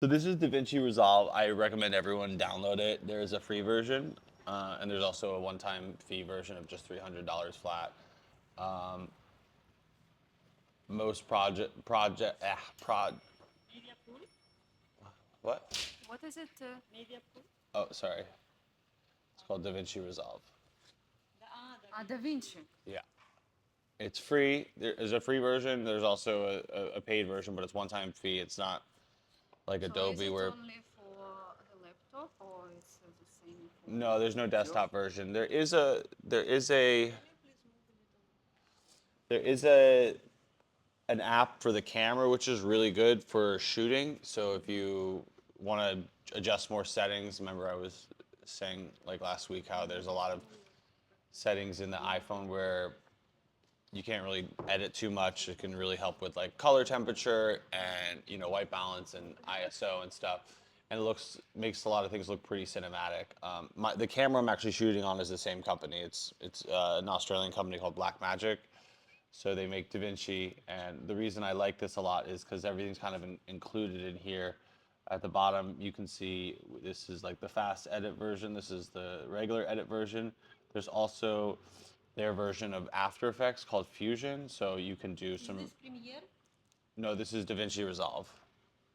So this is DaVinci Resolve. I recommend everyone download it. There is a free version, and there's also a one-time fee version of just $300 flat. Um, most project prod Media pool? what? What is it? Media pool? Oh, sorry. It's called DaVinci Resolve. The DaVinci. Yeah, it's free. There is a free version. There's also a paid version, but it's one-time fee. It's not like So is Adobe it where only for the laptop or it's the same for? no, there's no desktop version. There is a an app for the camera, which is really good for shooting. So if you want to adjust more settings, remember I was saying like last week how there's a lot of settings in the iPhone where you can't really edit too much. It can really help with like color temperature and white balance and ISO and stuff. And it makes a lot of things look pretty cinematic. The camera I'm actually shooting on is the same company. It's an Australian company called Blackmagic. So they make DaVinci, and the reason I like this a lot is because everything's kind of included in here. At the bottom, you can see this is like the fast edit version. This is the regular edit version. There's also their version of After Effects called Fusion, so you can do Is some. this Premiere? No, this is DaVinci Resolve.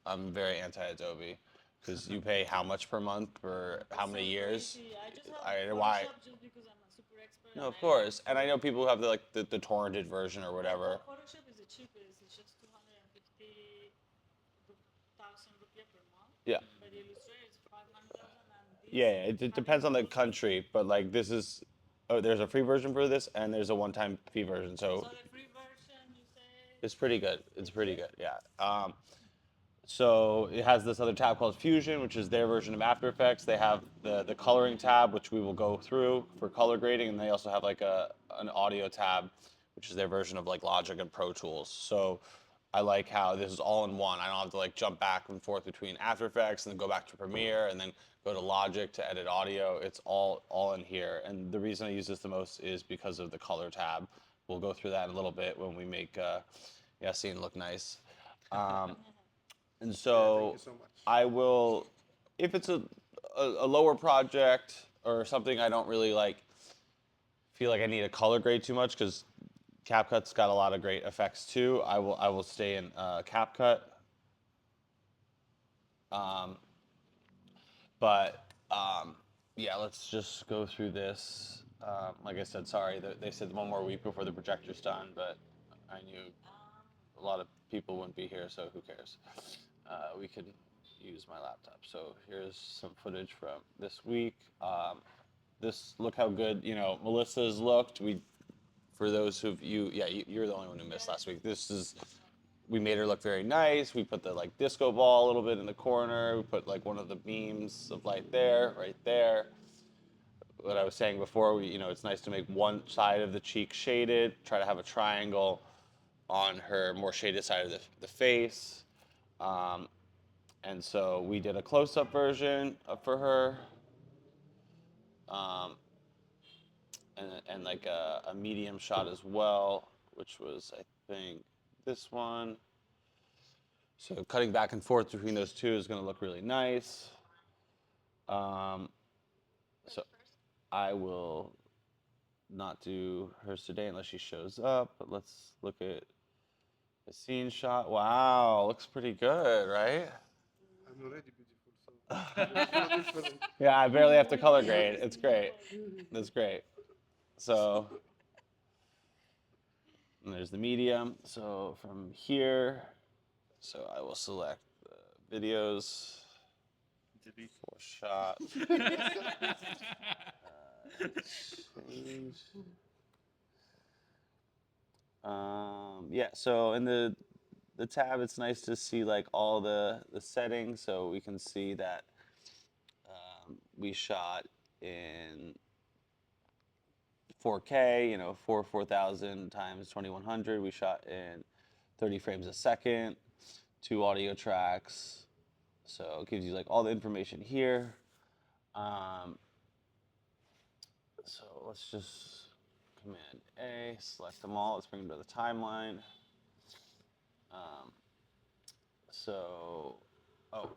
I'm very anti-Adobe because you pay how much per month for how many years? Crazy. I just have Why? Photoshop just because I'm a super expert No, and of I like course. And I know people who have the torrented version or whatever. Photoshop is the cheapest. It's just 250,000 rupiah per month. Yeah. But Illustrator is 500,000 and this Yeah, yeah, it depends on the 100,000. country, but like this is, oh, there's a free version for this and there's a one-time fee version. So So the free version you say it's pretty good. It's is pretty good? good. Yeah. So it has this other tab called Fusion, which is their version of After Effects. They have the coloring tab, which we will go through for color grading, and they also have like an audio tab, which is their version of like Logic and Pro Tools. So I like how this is all in one. I don't have to like jump back and forth between After Effects and then go back to Premiere and then go to Logic to edit audio. It's all in here. And the reason I use this the most is because of the color tab. We'll go through that in a little bit when we make Yassine look nice. Um, and Yeah, thank so you so much. I will, if it's a lower project or something I don't really like feel like I need a color grade too much because CapCut's got a lot of great effects too. I will stay in CapCut. Um, but yeah, let's just go through this. Like I said, sorry, they said one more week before the projector's done, but I knew a lot of people wouldn't be here, so who cares? We could use my laptop. So here's some footage from this week. Look how good Melissa's looked. For those you're the only one who missed last week. We made her look very nice. We put the like disco ball a little bit in the corner. We put like one of the beams of light there, right there. What I was saying before, it's nice to make one side of the cheek shaded. Try to have a triangle on her more shaded side of the face. Um, and so we did a close-up version for her, um, and like a medium shot as well, which was I think this one. So cutting back and forth between those two is going to look really nice. Um, so I will not do hers today unless she shows up. But let's look at the scene shot. Wow, looks pretty good, right? I'm already beautiful, so there's no difference. Yeah, I barely have to color grade. It's great. That's great. So and there's the medium. So from here, so I will select the videos for shot. Change. Yeah, so in the tab, it's nice to see like all the settings, so we can see that we shot in 4K, 4000 times 2100. We shot in 30 frames a second, two audio tracks. So it gives you like all the information here. Um, so let's just Command A, select them all. Let's bring them to the timeline. Um, so, oh,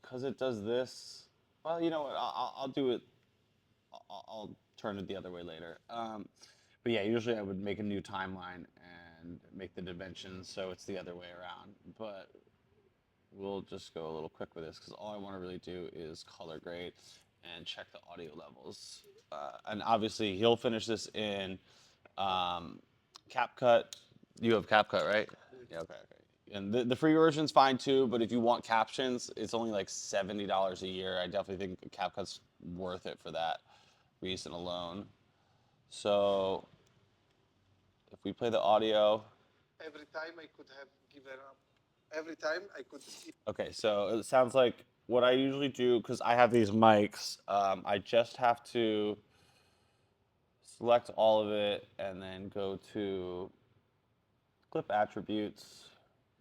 because it does this. Well, you know what? I'll do it. I'll turn it the other way later. But yeah, usually I would make a new timeline and make the dimensions so it's the other way around. But we'll just go a little quick with this because all I want to really do is color grade and check the audio levels. And obviously, he'll finish this in CapCut. You have CapCut, right? Yeah, okay, okay. And the free version's fine too, but if you want captions, it's only like $70 a year. I definitely think CapCut's worth it for that reason alone. So if we play the audio, Every time I could have given up. Every time I could see. okay, so it sounds like what I usually do, because I have these mics, I just have to select all of it and then go to clip attributes,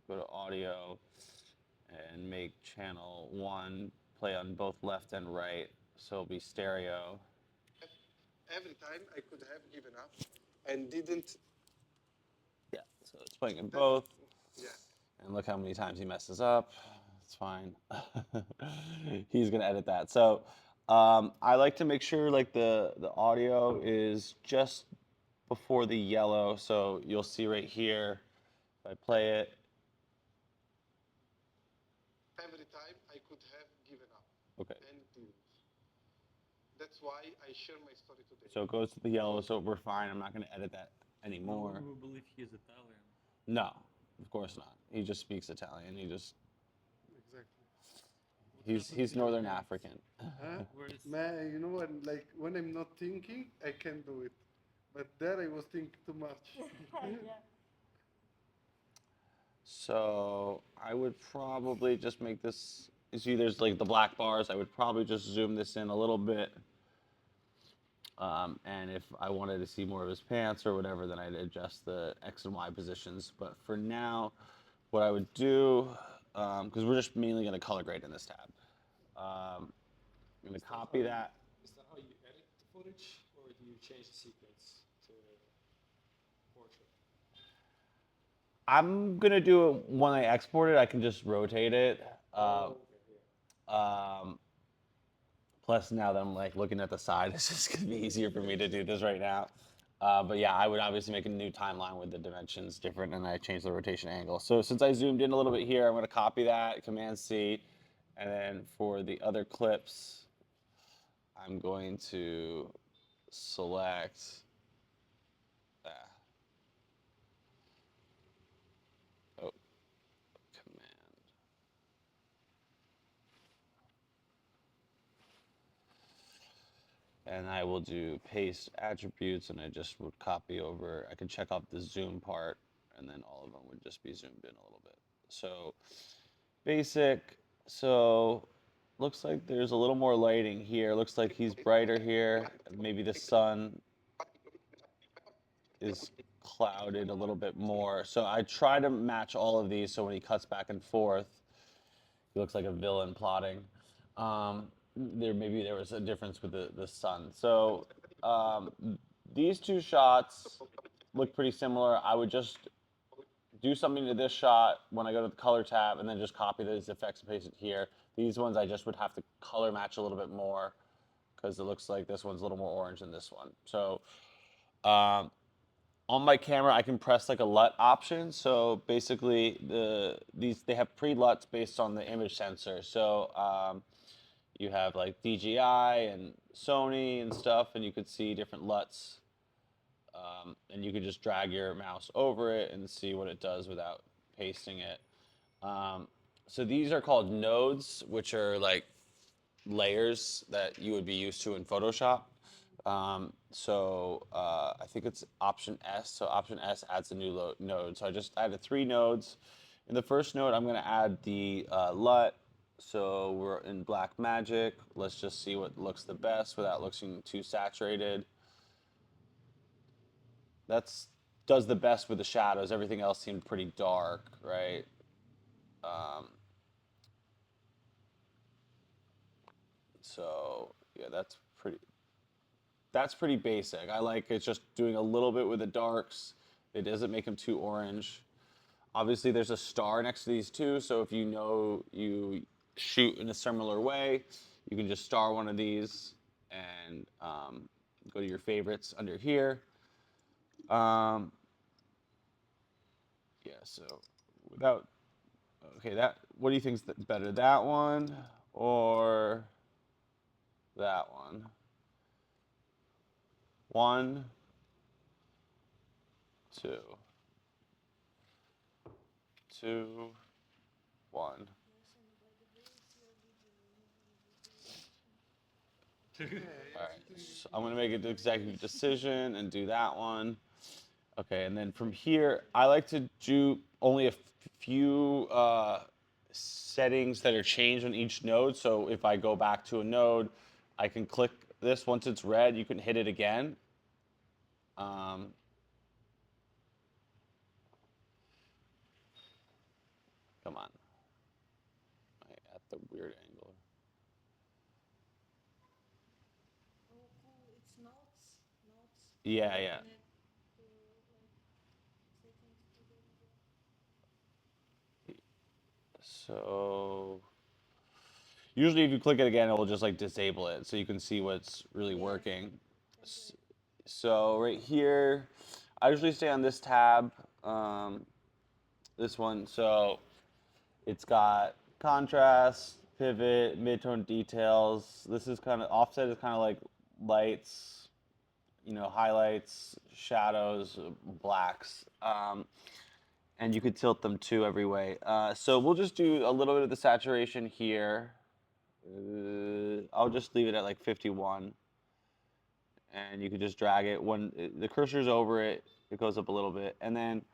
go to audio, and make channel 1 play on both left and right, so it'll be stereo. Every time I could have given up and didn't. Yeah, so it's playing in both. Yeah. And look how many times he messes up. It's fine. He's gonna edit that. So I like to make sure like the audio is just before the yellow. So you'll see right here, if I play it. Every time I could have given up Okay. and didn't. That's why I share my story today. So it goes to the yellow, so we're fine. I'm not gonna edit that anymore. No one will believe he is Italian. No, of course not. He just speaks Italian. Exactly. He's Northern African. Huh? Where is Man, you know what? Like when I'm not thinking, I can do it. But there I was thinking too much. Yeah. So I would probably just make this. You see, there's like the black bars. I would probably just zoom this in a little bit. And if I wanted to see more of his pants or whatever, then I'd adjust the X and Y positions. But for now, what I would do, because we're just mainly going to color grade in this tab, I'm going to copy that. Is that how you edit the footage, or do you change the sequence to portrait? I'm going to do it when I export it. I can just rotate it. Okay, yeah. Plus, now that I'm like looking at the side, it's just gonna be easier for me to do this right now. But yeah, I would obviously make a new timeline with the dimensions different, and I change the rotation angle. So since I zoomed in a little bit here, I'm gonna copy that, Command C, and then for the other clips, I'm going to select that. Oh, Command. And I will do paste attributes, and I just would copy over. I could check off the zoom part, and then all of them would just be zoomed in a little bit. So basic. So looks like there's a little more lighting here. Looks like he's brighter here. Maybe the sun is clouded a little bit more. So I try to match all of these so when he cuts back and forth, he looks like a villain plotting. Maybe there was a difference with the sun. So these two shots look pretty similar. I would just do something to this shot when I go to the color tab and then just copy those effects and paste it here. These ones I just would have to color match a little bit more because it looks like this one's a little more orange than this one. So on my camera, I can press like a LUT option. So basically, they have pre-LUTs based on the image sensor. So you have like DJI and Sony and stuff, and you could see different LUTs. And you could just drag your mouse over it and see what it does without pasting it. So these are called nodes, which are like layers that you would be used to in Photoshop. I think it's Option S. So Option S adds a new node. So I just added 3 nodes. In the first node, I'm going to add the LUT. So we're in Black Magic. Let's just see what looks the best without looking too saturated. Does the best with the shadows. Everything else seemed pretty dark, right? So yeah, that's pretty basic. I like it just doing a little bit with the darks. It doesn't make them too orange. Obviously, there's a star next to these two, so if you know you shoot in a similar way, you can just star one of these and go to your favorites under here. Yeah, so without, okay, that, what do you think's better, that one or that one? 1, 2, 2, 1. All right, so I'm gonna make an executive decision and do that one. Okay, and then from here, I like to do only a few settings that are changed on each node. So if I go back to a node, I can click this. Once it's red, you can hit it again. Am Come on. Am I at the weird angle? Oh, cool. It's notes. Notes. Yeah, yeah. And it to like settings to the So usually if you click it again, it will just like disable it so you can see what's really Yeah. working. So right here, I usually stay on this tab, this one. So it's got contrast, pivot, midtone details. This is kind of offset is kind of like lights, highlights, shadows, blacks. And you could tilt them too every way. So we'll just do a little bit of the saturation here. I'll just leave it at like 51. And you could just drag it. When the cursor's over it, it goes up a little bit. And then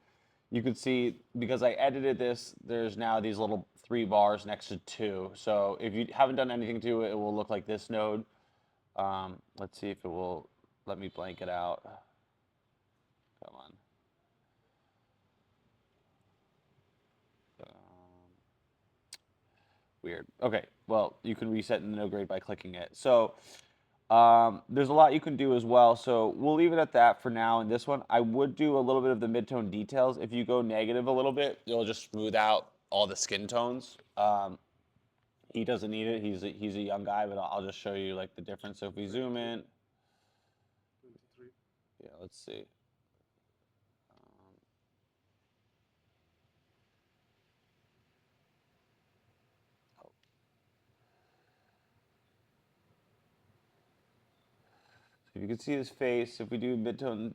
you can see, because I edited this, there's now these little 3 bars next to 2. So if you haven't done anything to it, it will look like this node. Let's see if it will let me blank it out. Come on. Weird. Okay, well, you can reset in the no grade by clicking it. So there's a lot you can do as well. So we'll leave it at that for now in this one. I would do a little bit of the midtone details. If you go negative a little bit, it'll just smooth out all the skin tones. He doesn't need it. He's a young guy, but I'll just show you like the difference. So if we zoom in, 23. yeah, let's see. Oh. So if you can see his face, if we do midtone,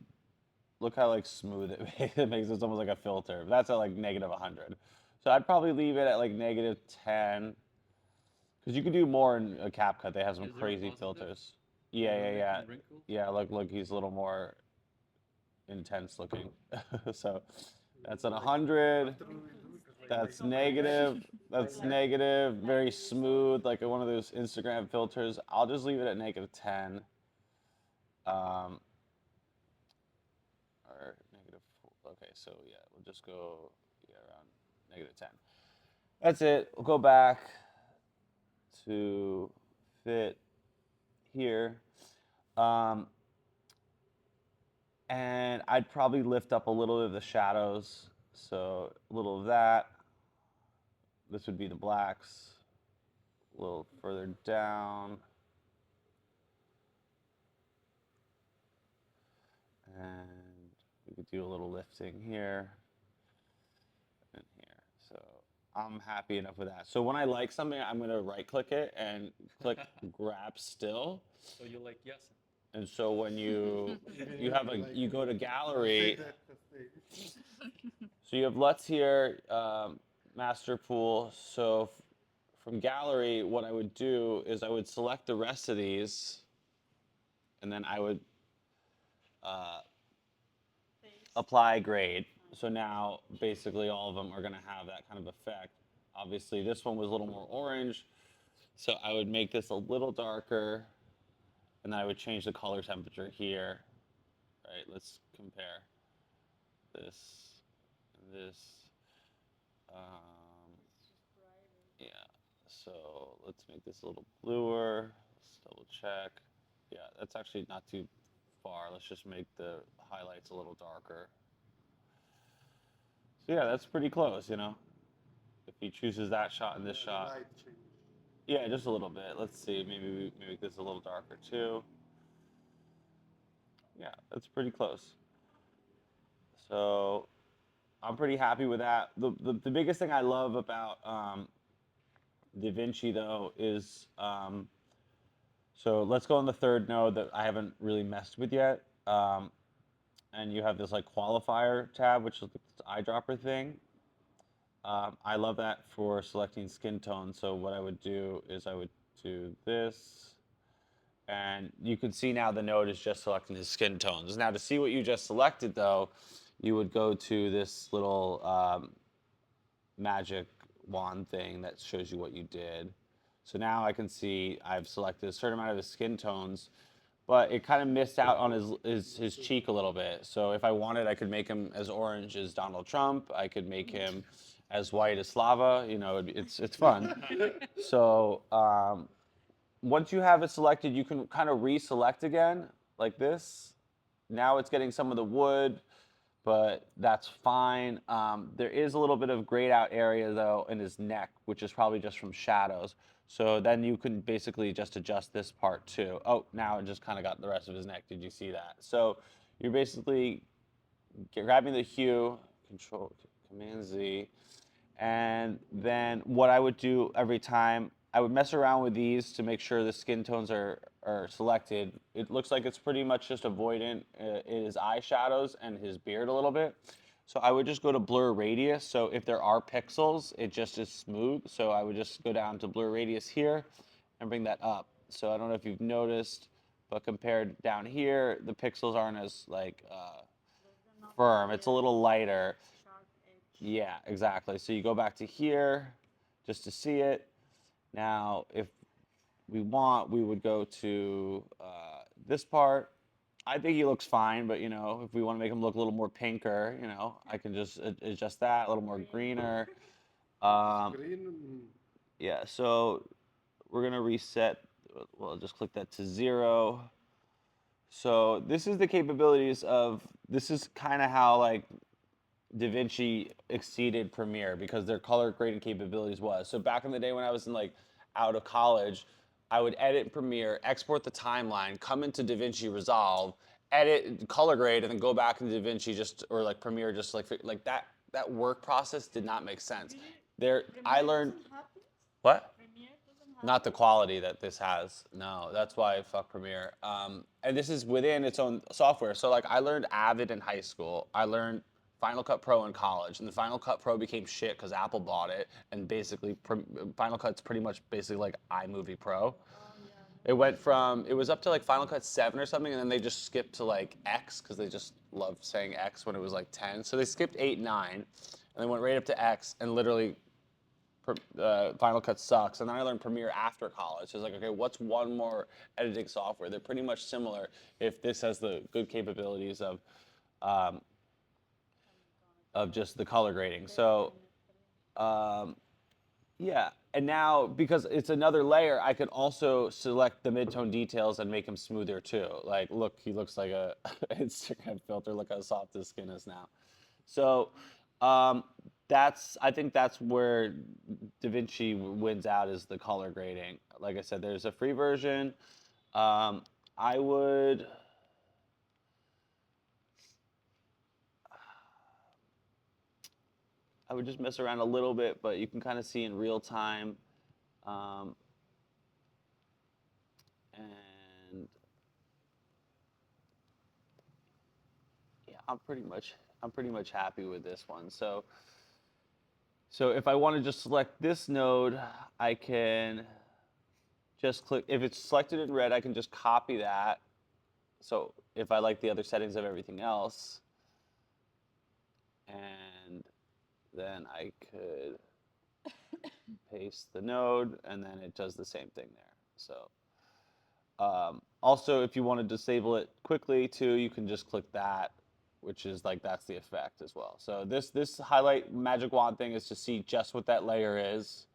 look how like smooth it makes. It makes it almost like a filter. That's at like negative 100. So I'd probably leave it at like negative 10. Because you can do more in a CapCut. They have some Is there a crazy positive? filters. Yeah, yeah, Making yeah. wrinkles? Yeah, look, he's a little more intense looking. So that's at 100. That's negative. That's negative. Very smooth, like one of those Instagram filters. I'll just leave it at negative 10. Or negative 4. Okay, so yeah, we'll just go around negative 10. That's it. We'll go back to fit here. And I'd probably lift up a little bit of the shadows. So a little of that. This would be the blacks. A little further down. And we could do a little lifting here and here. So I'm happy enough with that. So when I like something, I'm going to right click it and click grab still. So you like yes? And so when you have you go to gallery. So you have LUTs here, master pool. So from gallery, what I would do is I would select the rest of these, and then I would face. apply grade. So now basically all of them are going to have that kind of effect. Obviously this one was a little more orange, so I would make this a little darker, and then I would change the color temperature here. Right, let's compare this and this. Yeah, so let's make this a little bluer. Let's double check. Yeah, that's actually not too far. Let's just make the highlights a little darker. So yeah, that's pretty close, If he chooses that shot and this shot. Light change. Yeah, just a little bit. Let's see. Maybe we make this a little darker too. Yeah, that's pretty close. So I'm pretty happy with that. The biggest thing I love about DaVinci though is so let's go on the third node that I haven't really messed with yet. And you have this like qualifier tab, which is this eyedropper thing. I love that for selecting skin tone. So what I would do is I would do this, and you can see now the node is just selecting his skin tones. Now to see what you just selected though, you would go to this little magic wand thing that shows you what you did. So now I can see I've selected a certain amount of his skin tones, but it kind of missed out on his cheek a little bit. So if I wanted, I could make him as orange as Donald Trump. I could make him as white as Slava. You know, it's fun. So once you have it selected, you can kind of reselect again like this. Now it's getting some of the wood, but that's fine. There is a little bit of grayed out area though in his neck, which is probably just from shadows. So then you can basically just adjust this part too. Oh, now it just kind of got the rest of his neck. Did you see that? So you're basically grabbing the hue, Control Command Z, and then what I would do every time, I would mess around with these to make sure the skin tones are selected. It looks like it's pretty much just avoidant in his eyeshadows and his beard a little bit. So I would just go to blur radius. So if there are pixels, it just is smooth. So I would just go down to blur radius here and bring that up. So I don't know if you've noticed, but compared down here, the pixels aren't as like firm. It's a little lighter. Sharp edge. Yeah, exactly. So you go back to here just to see it. Now, if we want, we would go to this part. I think he looks fine, but you know, if we want to make him look a little more pinker, you know, I can just adjust that a little more greener. Green. Yeah, so we're gonna reset. Well, just click that to 0. So this is the capabilities of. This is kind of how like DaVinci exceeded Premiere because their color grading capabilities was. So back in the day when I was in like out of college, I would edit Premiere, export the timeline, come into DaVinci Resolve, edit, color grade, and then go back into DaVinci just or like Premiere just like that. That work process did not make sense. There, I learned what? Premiere doesn't have Not the quality that this has. No, that's why fuck Premiere. And this is within its own software. So like I learned Avid in high school. I learned Final Cut Pro in college, and the Final Cut Pro became shit because Apple bought it, and basically Final Cut's pretty much basically like iMovie Pro. It went from it was up to like Final Cut 7 or something, and then they just skipped to like X because they just loved saying X when it was like 10. So they skipped 8, 9, and they went right up to X, and literally Final Cut sucks. And then I learned Premiere after college. So it's like, okay, what's one more editing software? They're pretty much similar if this has the good capabilities of just the color grading. So yeah, and now because it's another layer, I could also select the midtone details and make him smoother too. Like, look, he looks like a Instagram filter. Look how soft his skin is now. So I think that's where DaVinci wins out is the color grading. Like I said, there's a free version. I would. I would just mess around a little bit, but you can kind of see in real time. And yeah, I'm pretty much happy with this one. So if I want to just select this node, I can just click. If it's selected in red, I can just copy that. So if I like the other settings of everything else, and then I could paste the node, and then it does the same thing there. So also, if you want to disable it quickly too, you can just click that, which is like that's the effect as well. So this highlight magic wand thing is to see just what that layer is.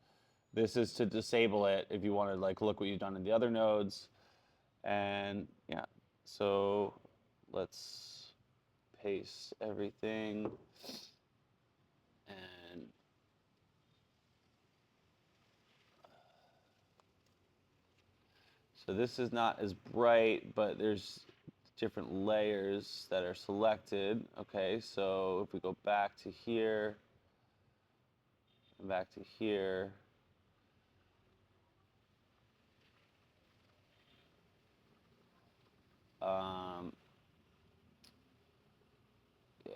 This is to disable it if you want to like look what you've done in the other nodes. And yeah, so let's paste everything. And So this is not as bright, but there's different layers that are selected. Okay, so if we go back to here, and back to here, yeah,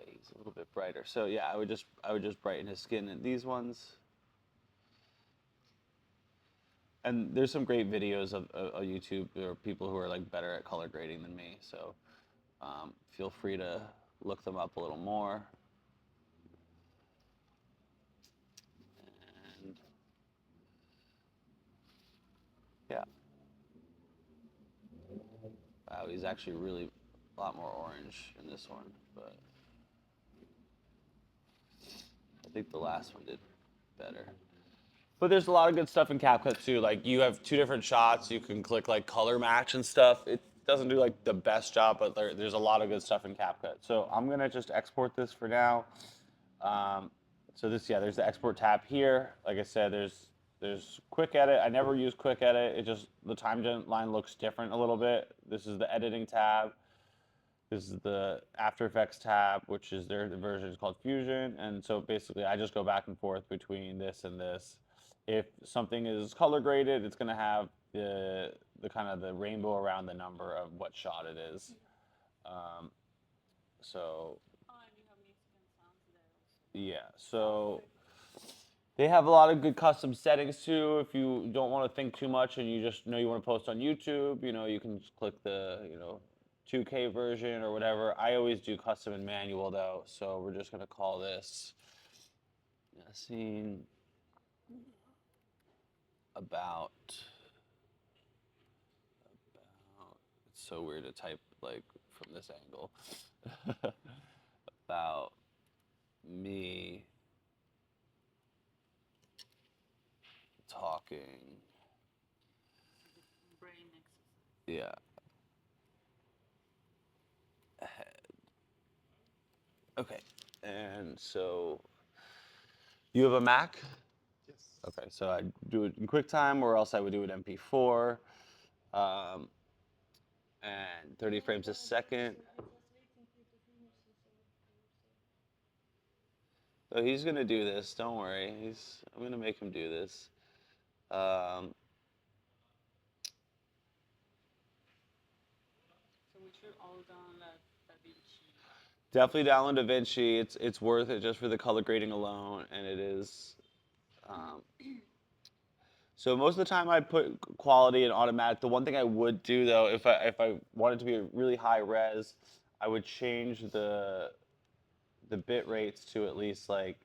he's a little bit brighter. So yeah, I would just brighten his skin in these ones. And there's some great videos of YouTube or people who are like better at color grading than me. So feel free to look them up a little more. And yeah, wow, he's actually really a lot more orange in this one, but I think the last one did better. But there's a lot of good stuff in CapCut too. Like you have two different shots, you can click like color match and stuff. It doesn't do like the best job, but there's a lot of good stuff in CapCut. So I'm gonna just export this for now. So this, yeah, there's the export tab here. Like I said, there's quick edit. I never use quick edit. It just, the timeline looks different a little bit. This is the editing tab. This is the After Effects tab, which is their version is called Fusion. And so basically I just go back and forth between this and this. If something is color graded, it's gonna have the kind of the rainbow around the number of what shot it is. So Oh, and you have music and sounds there also. yeah, so they have a lot of good custom settings too. If you don't want to think too much and you just know you want to post on YouTube, you can just click the 2K version or whatever. I always do custom and manual though, so we're just gonna call this scene about. It's so weird to type like from this angle. About me talking. Brain exercise. Yeah. Okay, and so you have a Mac? Yes. Okay, so I do it in QuickTime, or else I would do it MP4, and 30 frames a second. I was waiting for you to finish this So he's gonna do this. Don't worry. I'm gonna make him do this. Um, So we should all download DaVinci. Definitely download DaVinci. It's worth it just for the color grading alone, and it is. So most of the time I put quality and automatic. The one thing I would do though, if I wanted to be a really high res, I would change the bit rates to at least like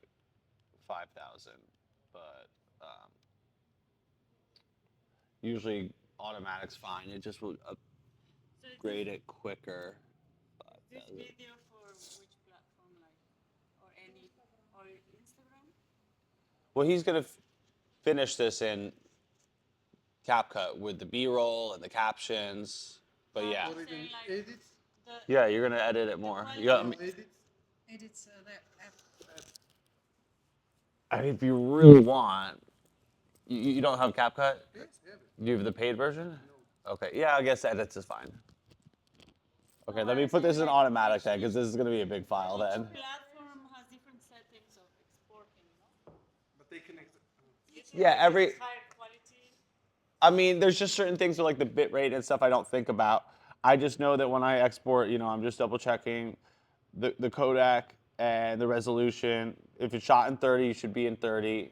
5,000. But usually automatic's fine. It just will So upgrade it quicker. this 5,000. video for which platform, like, or any, or Instagram? Well, he's gonna finish this in CapCut with the B-roll and the captions. But yeah, Or even Saying, like, edits. yeah, you're gonna edit it more. You got, No, edits. Edits the app. I mean, if you really want, you don't have CapCut. Yes, have it. You have the paid version. No. Okay, yeah, I guess edits is fine. Okay, No, let me I'm put this saying, in like, automatic then, because this is gonna be a big file Each then. platform has different settings of exporting, no? But they can. Yeah, every. Higher quality. I mean, there's just certain things with like the bit rate and stuff I don't think about. I just know that when I export, I'm just double checking the codec and the resolution. If it's shot in 30, you should be in 30.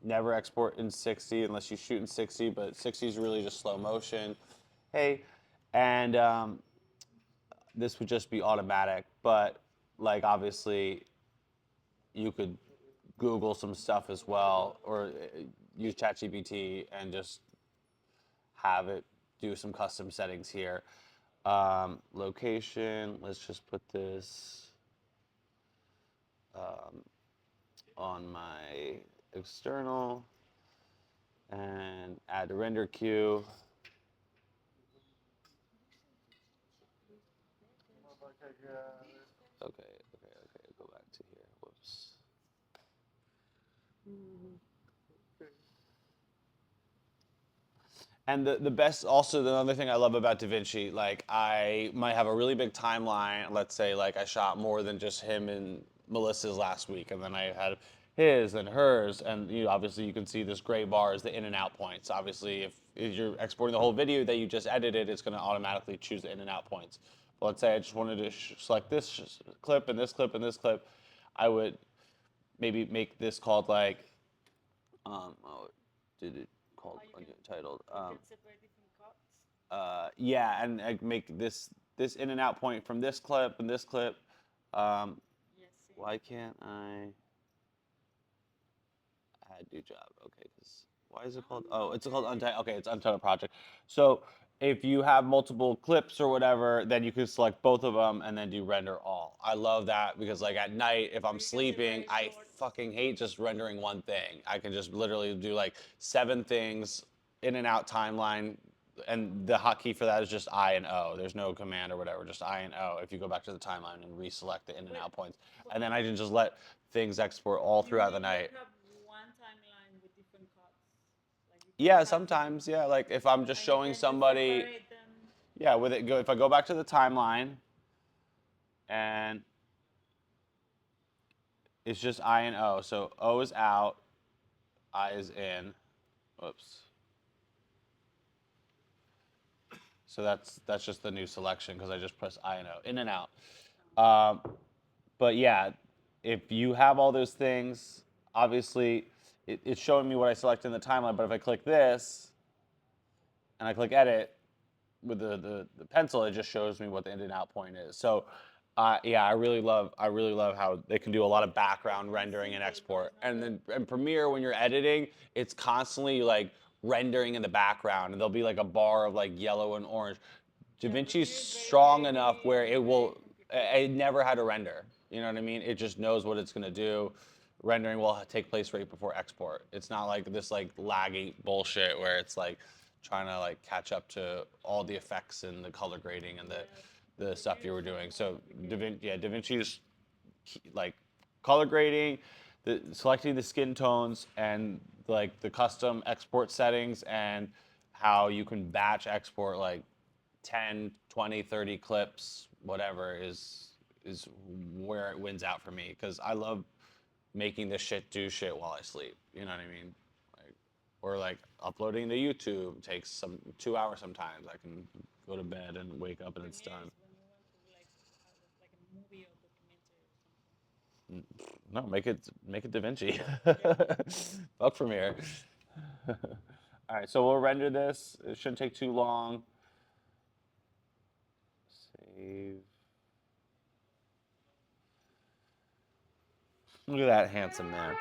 Never export in 60 unless you shoot in 60, but 60 is really just slow motion. Hey, and this would just be automatic, but like obviously you could Google some stuff as well, or use ChatGPT and just have it do some custom settings here. Location, let's just put this on my external and add the render queue. Okay, go back to here. Whoops. And the best, also the other thing I love about DaVinci, like I might have a really big timeline. Let's say like I shot more than just him and Melissa's last week, and then I had his and hers, and obviously you can see this gray bar is the in and out points. Obviously, if you're exporting the whole video that you just edited, it's going to automatically choose the in and out points. But let's say I just wanted to select this clip and this clip and this clip, I would maybe make this called like, oh, did it called titled? You can separate different cuts. Yeah, and I make this in and out point from this clip and this clip. Yes. Why can't I add new job? Okay, because why is it called? Oh, it's called untitled. Okay, it's untitled project. So if you have multiple clips or whatever, then you can select both of them and then do render all. I love that because like at night, if I'm sleeping, I fucking hate just rendering one thing. I can just literally do like 7 things in and out timeline. And the hotkey for that is just I and O. There's no command or whatever, just I and O. If you go back to the timeline and reselect the in and out points, and then I can just let things export all throughout the night. You have one timeline with different cuts. Like Yeah, sometimes, yeah. Like if I'm just showing somebody, yeah, with it go. If I go back to the timeline, and it's just I and O. So O is out, I is in. Whoops. So that's just the new selection because I just press I and O, in and out. But yeah, if you have all those things, obviously it's showing me what I select in the timeline. But if I click this and I click edit with the pencil, it just shows me what the in and out point is. So yeah, I really love how they can do a lot of background rendering and export. And then in Premiere, when you're editing, it's constantly like rendering in the background, and there'll be like a bar of like yellow and orange. DaVinci's strong enough where it never had to render. You know what I mean? It just knows what it's gonna do. Rendering will take place right before export. It's not like this like laggy bullshit where it's like trying to like catch up to all the effects and the color grading and the stuff you were doing. So DaVinci's like color grading, selecting the skin tones, and like the custom export settings, and how you can batch export like 10, 20, 30 clips, whatever is where it wins out for me because I love making this shit do shit while I sleep. You know what I mean? Like, or like uploading to YouTube takes 2 hours sometimes. I can go to bed and wake up and it's done. When you want to like a movie or documentary or something. No, make it DaVinci. Fuck Premiere. All right, so we'll render this. It shouldn't take too long. Save. Look at that handsome man.